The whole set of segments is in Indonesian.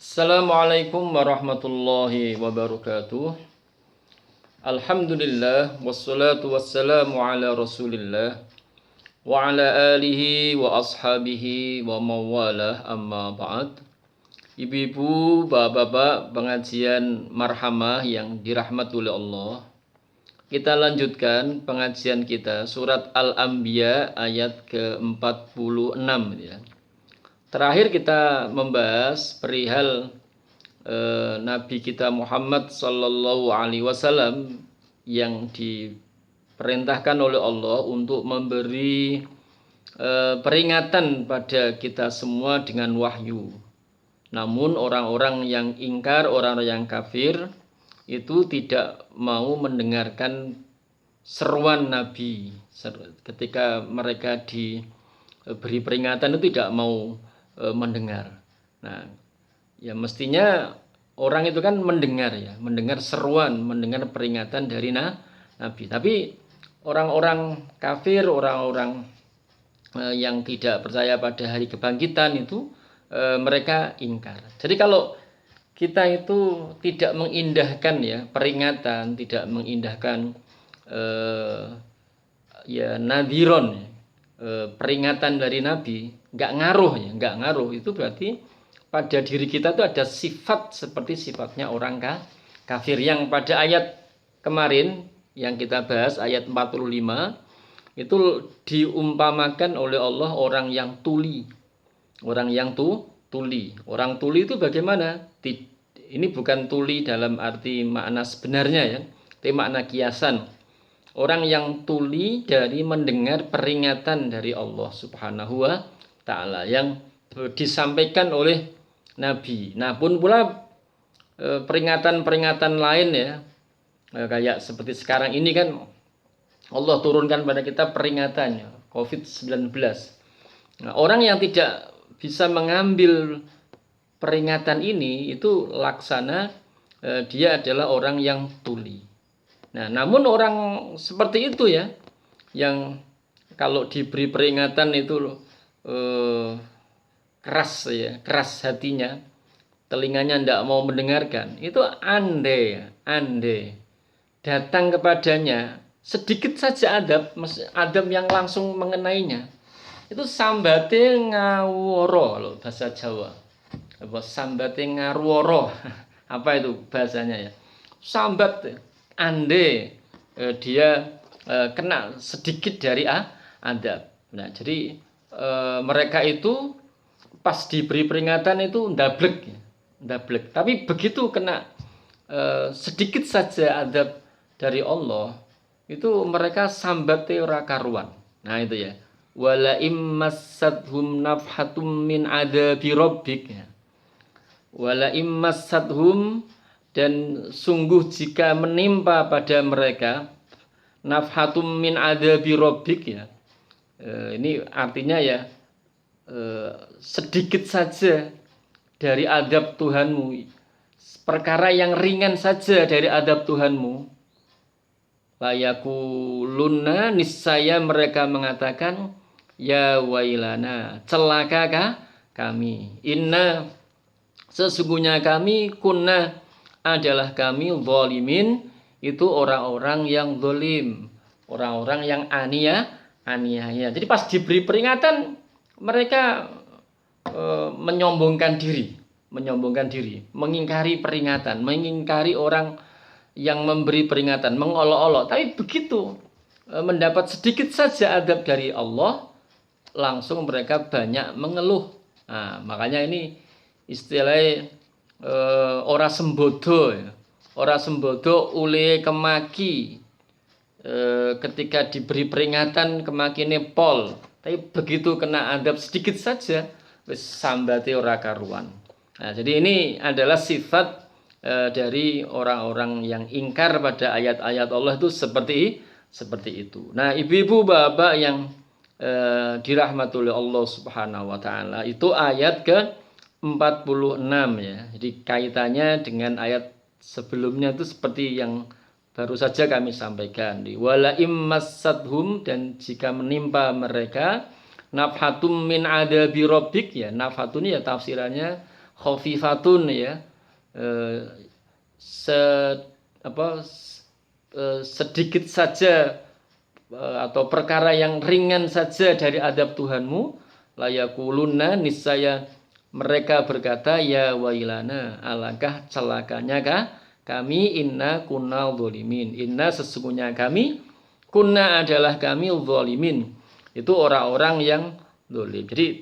Assalamualaikum warahmatullahi wabarakatuh. Alhamdulillah wassalatu wassalamu ala Rasulillah wa ala alihi wa ashabihi wa mawalah amma ba'd. Ibu-ibu, bapak-bapak pengajian marhamah yang dirahmati oleh Allah. Kita lanjutkan pengajian kita surat Al-Anbiya ayat ke-46 ya. Terakhir kita membahas perihal Nabi kita Muhammad sallallahu alaihi wasallam yang diperintahkan oleh Allah untuk memberi peringatan pada kita semua dengan wahyu. Namun orang-orang yang ingkar, orang-orang yang kafir itu tidak mau mendengarkan seruan Nabi. Ketika mereka diberi peringatan itu tidak mau mendengar. Nah, ya mestinya orang itu kan mendengar ya, mendengar seruan, mendengar peringatan dari Nabi. Tapi orang-orang kafir, orang-orang yang tidak percaya pada hari kebangkitan itu mereka ingkar. Jadi kalau kita itu tidak mengindahkan ya peringatan, tidak mengindahkan ya nadhiron, peringatan dari Nabi, nggak ngaruh itu berarti pada diri kita itu ada sifat seperti sifatnya orang kafir yang pada ayat kemarin yang kita bahas ayat 45 itu diumpamakan oleh Allah orang yang tuli. Orang yang tuli. Orang tuli itu bagaimana? Ini bukan tuli dalam arti makna sebenarnya ya, tapi makna kiasan. Orang yang tuli dari mendengar peringatan dari Allah Subhanahu wa Ta'ala yang disampaikan oleh Nabi. Nah, pun pula peringatan-peringatan lain ya, kayak seperti sekarang ini kan Allah turunkan pada kita peringatannya COVID-19. Nah, orang yang tidak bisa mengambil peringatan ini itu laksana dia adalah orang yang tuli. Nah, namun orang seperti itu ya, yang kalau diberi peringatan itu keras hatinya, telinganya tidak mau mendengarkan, itu andai datang kepadanya sedikit saja adab yang langsung mengenainya, itu sambate ngaworo loh bahasa Jawa. Apa sambate ngaworo? Apa itu bahasanya ya? Sambat andai dia kena sedikit dari adab. Nah, jadi mereka itu pas diberi peringatan itu ndablek. Tapi begitu kena sedikit saja adab dari Allah, itu mereka sambate ora karuan. Nah, itu ya. Wala immassadhum nafhatum min adabi rabbik. Wala immassadhum, dan sungguh jika menimpa pada mereka nafhatum min adabi rabbik ya. Ini artinya ya sedikit saja dari adab Tuhanmu, perkara yang ringan saja dari adab Tuhanmu, layakulunna, niscaya mereka mengatakan ya wailana, celakakah kami, inna, sesungguhnya kami, kunna, adalah kami, zalimin, itu orang-orang yang zalim, orang-orang yang aniaya. Jadi pas diberi peringatan mereka menyombongkan diri, mengingkari peringatan, mengingkari orang yang memberi peringatan, mengolok-olok. Tapi begitu mendapat sedikit saja adab dari Allah, langsung mereka banyak mengeluh. Nah, makanya ini istilahnya ora sembodo ya. Ora sembodo ule kemaki. Ketika diberi peringatan kemakine pol, tapi begitu kena adab sedikit saja wis sambate ora karuan. Nah, jadi ini adalah sifat dari orang-orang yang ingkar pada ayat-ayat Allah itu seperti itu. Nah, ibu-ibu, bapak yang dirahmati oleh Allah Subhanahu wa Ta'ala, itu ayat ke-46 ya. Jadi kaitannya dengan ayat sebelumnya itu seperti yang baru saja kami sampaikan, di wala immassadhum, dan jika menimpa mereka nafhatum min adabi rabbik ya. Nafhatun ya tafsirannya khafifatun ya, eh, se apa sedikit saja atau perkara yang ringan saja dari adab Tuhanmu, layakulunna niscaya mereka berkata ya wailana, alangkah celakanya kah kami, inna kunna dzalimin, inna sesungguhnya kami, kunna adalah kami, dzalimin itu orang-orang yang zalim. Jadi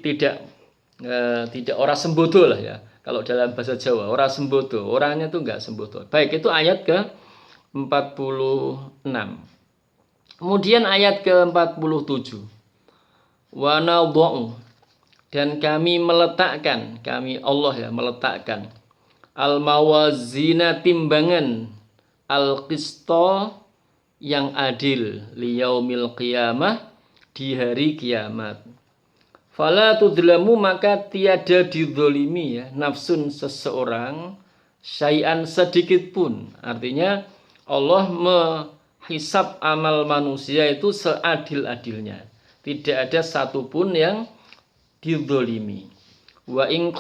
tidak orang sembodo lah ya. Kalau dalam bahasa Jawa, orang sembodo, orangnya tuh enggak sembodo. Baik, itu ayat ke 46. Kemudian ayat ke-47. Wa nadha'u, dan kami meletakkan, kami Allah ya meletakkan al-mawazina timbangan, al-qista yang adil, liyaumil qiyamah di hari kiamat. Fala tudlamu, maka tiada dizolimi ya nafsun seseorang syai'an sedikit pun. Artinya Allah menghisab amal manusia itu seadil-adilnya. Tidak ada satupun yang dizolimi. Wa in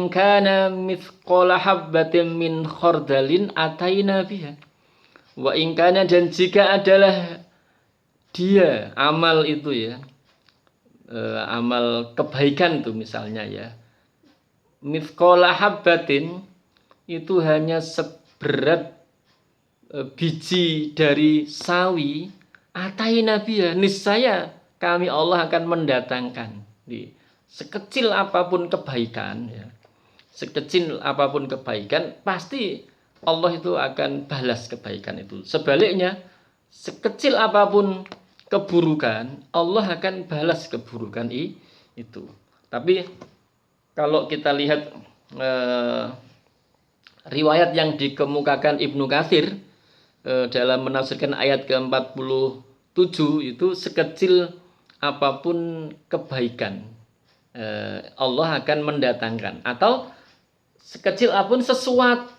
kana mithqala habbatin min khardalin ataina biha. Wa in kana, dan jika adalah dia amal itu ya, amal kebaikan tuh misalnya ya, mithqala habbatin itu hanya seberat biji dari sawi, atai nabi ya, niscaya kami Allah akan mendatangkan. Sekecil apapun kebaikan ya, sekecil apapun kebaikan pasti Allah itu akan balas kebaikan itu. Sebaliknya, sekecil apapun keburukan, Allah akan balas keburukan itu. Tapi kalau kita lihat riwayat yang dikemukakan Ibnu Katsir dalam menafsirkan ayat ke-47 itu, sekecil apapun kebaikan Allah akan mendatangkan, atau sekecil apapun sesuatu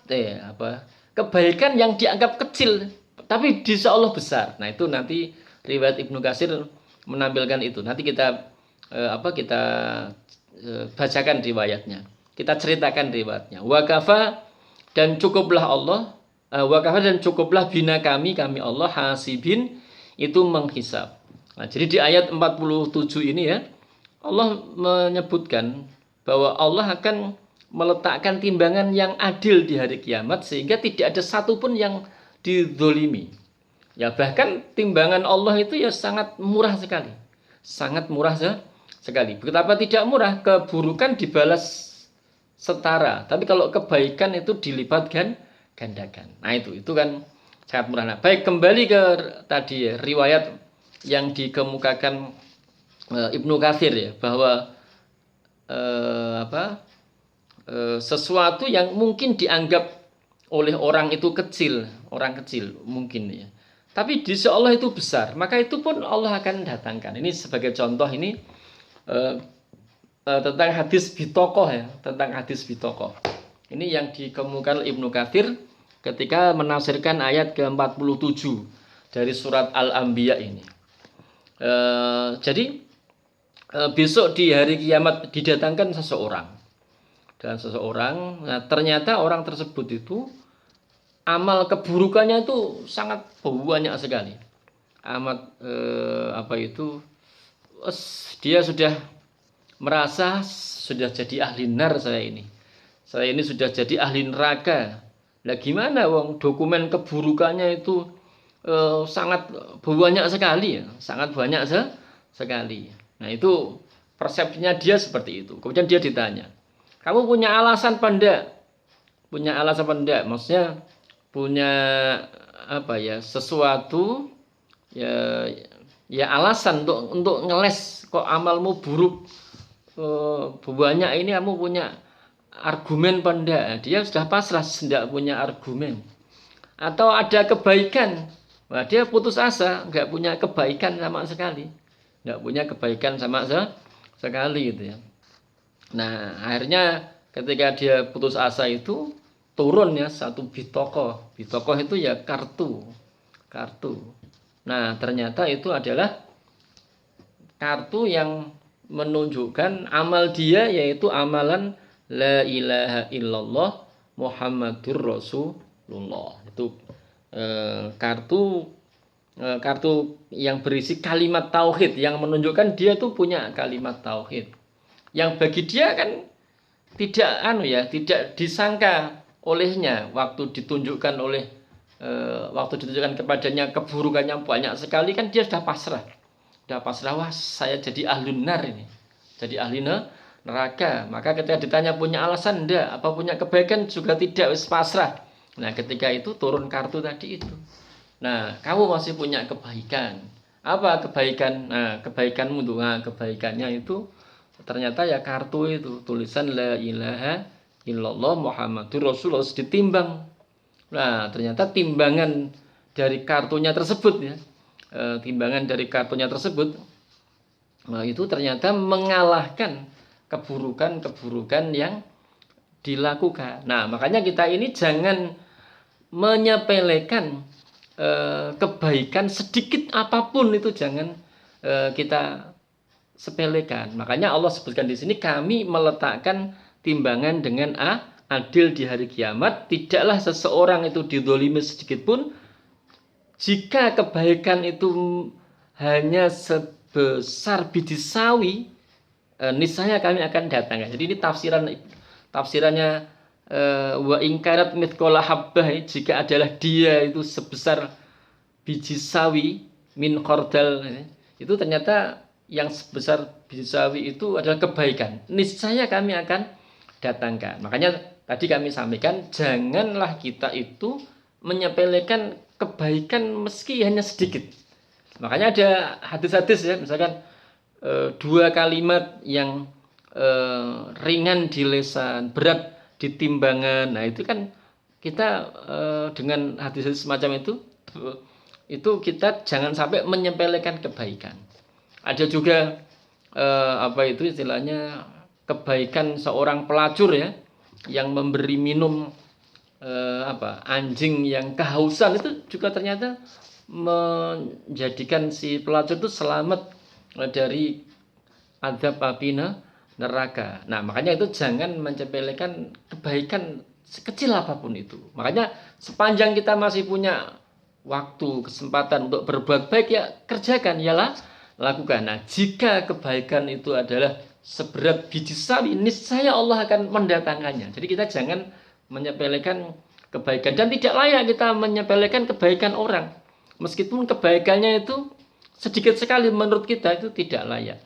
kebaikan yang dianggap kecil tapi di Allah besar. Nah, itu nanti riwayat Ibnu Katsir menampilkan itu. Nanti kita bacakan riwayatnya. Kita ceritakan riwayatnya. Wakafa, dan cukuplah Allah, wakafa dan cukuplah bina kami Allah hasibin itu menghisab. Nah, jadi di ayat 47 ini ya, Allah menyebutkan bahwa Allah akan meletakkan timbangan yang adil di hari kiamat sehingga tidak ada satupun yang dizolimi. Ya, bahkan timbangan Allah itu ya sangat murah sekali. Sangat murah sekali. Betapa tidak murah, keburukan dibalas setara. Tapi kalau kebaikan itu dilipat gandakan. Nah, itu kan sangat murah. Nah, baik, kembali ke tadi ya, riwayat yang dikemukakan Ibnu Katsir ya, bahwa sesuatu yang mungkin dianggap oleh orang itu kecil, orang kecil mungkin ya, tapi di sisi Allah itu besar, maka itu pun Allah akan datangkan. Ini sebagai contoh ini tentang hadis bitokoh ya, tentang hadis bitokoh. Ini yang dikemukakan Ibnu Katsir ketika menafsirkan ayat ke-47 dari surat Al-Anbiya ini. Jadi besok di hari kiamat didatangkan seseorang. Dan seseorang, nah ternyata orang tersebut itu amal keburukannya itu sangat banyak sekali. Amat dia sudah merasa sudah jadi ahli nar, saya ini sudah jadi ahli neraka. Lah gimana wong dokumen keburukannya itu sangat banyak sekali ya, sangat banyak sekali. Nah, itu persepsinya dia seperti itu. Kemudian dia ditanya, kamu punya alasan apa enggak? Punya alasan apa enggak? Maksudnya punya sesuatu ya alasan untuk ngeles kok amalmu buruk banyak ini, kamu punya argumen apa enggak? Dia sudah pasrah, tidak punya argumen. Atau ada kebaikan, nah, dia putus asa, enggak punya kebaikan sama sekali. Enggak punya kebaikan sama sekali gitu ya. Nah, akhirnya ketika dia putus asa itu turun ya satu bitokoh. Bitokoh itu ya kartu. Nah, ternyata itu adalah kartu yang menunjukkan amal dia, yaitu amalan la ilaha illallah Muhammadur Rasulullah. Itu kartu yang berisi kalimat tauhid yang menunjukkan dia tuh punya kalimat tauhid. Yang bagi dia kan tidak disangka olehnya waktu ditunjukkan kepadanya keburukannya banyak sekali, kan dia sudah pasrah. Wah, saya jadi ahlun nar ini. Jadi ahli neraka. Maka ketika ditanya punya alasan enggak, apa punya kebaikan juga tidak, wis pasrah. Nah, ketika itu turun kartu tadi itu. Nah, kamu masih punya kebaikan. Apa kebaikan? Nah, kebaikanmu tuh, kebaikannya itu ternyata ya kartu itu, tulisan la ilaha illallah Muhammadur Rasulullah ditimbang. Nah, ternyata timbangan dari kartunya tersebut ya. Timbangan dari kartunya tersebut itu ternyata mengalahkan keburukan-keburukan yang dilakukan. Nah, makanya kita ini jangan menyepelekan kebaikan sedikit apapun, itu jangan kita sepelekan. Makanya Allah sebutkan di sini, kami meletakkan timbangan dengan adil di hari kiamat. Tidaklah seseorang itu didolimi sedikit pun. Jika kebaikan itu hanya sebesar biji sawi, niscaya kami akan datangkan. Jadi ini tafsirannya wa ingkarat mithqala habbah, jika adalah dia itu sebesar biji sawi min khardal, itu ternyata yang sebesar biji sawi itu adalah kebaikan, niscaya kami akan datangkan. Makanya tadi kami sampaikan, janganlah kita itu menyepelekan kebaikan meski hanya sedikit. Makanya ada hadis-hadis ya, misalkan dua kalimat yang ringan di lisan, berat di timbangan. Nah, itu kan kita dengan hadis-hadis semacam itu kita jangan sampai menyepelekan kebaikan. Ada juga istilahnya kebaikan seorang pelacur ya, yang memberi minum anjing yang kehausan, itu juga ternyata menjadikan si pelacur itu selamat dari azab api neraka. Nah, makanya itu jangan menyepelekan kebaikan sekecil apapun itu. Makanya sepanjang kita masih punya waktu, kesempatan untuk berbuat baik, ya kerjakan, ialah lakukan. Nah, jika kebaikan itu adalah seberat biji sawi, niscaya Allah akan mendatangkannya. Jadi kita jangan menyepelekan kebaikan, dan tidak layak kita menyepelekan kebaikan orang. Meskipun kebaikannya itu sedikit sekali, menurut kita itu tidak layak.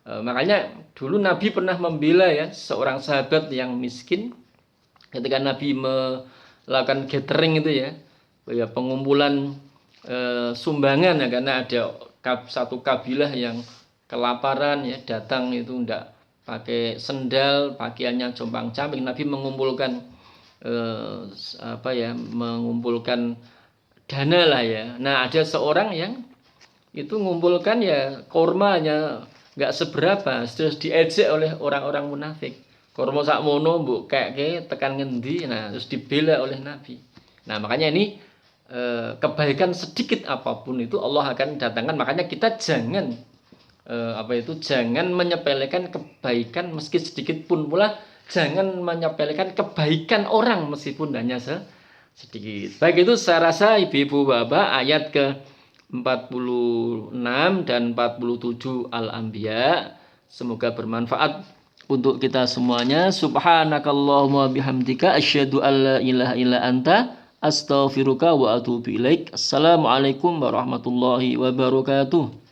Makanya dulu Nabi pernah membela ya seorang sahabat yang miskin, ketika Nabi melakukan gathering itu ya pengumpulan sumbangan ya, karena ada satu kabilah yang kelaparan ya, datang itu ndak pakai sendal, pakaiannya compang-camping. Nabi mengumpulkan mengumpulkan dana lah ya. Nah, ada seorang yang itu mengumpulkan ya kormanya nggak seberapa, terus diejek oleh orang-orang munafik. Kormo sakmono mbok kayak tekan ngendi, nah terus dibela oleh Nabi. Nah, makanya ini kebaikan sedikit apapun itu Allah akan datangkan. Makanya kita jangan jangan menyepelekan kebaikan meski sedikit pun, pula jangan menyepelekan kebaikan orang meskipun hanya sedikit. Baik, itu saya rasa ibu-ibu bapak ayat ke 46 dan 47 Al-Anbiya semoga bermanfaat untuk kita semuanya. Subhanakallahumma bihamdika asyhadu an la ilaha illa anta astaghfiruka wa atubu ilaik. Assalamualaikum warahmatullahi wabarakatuh.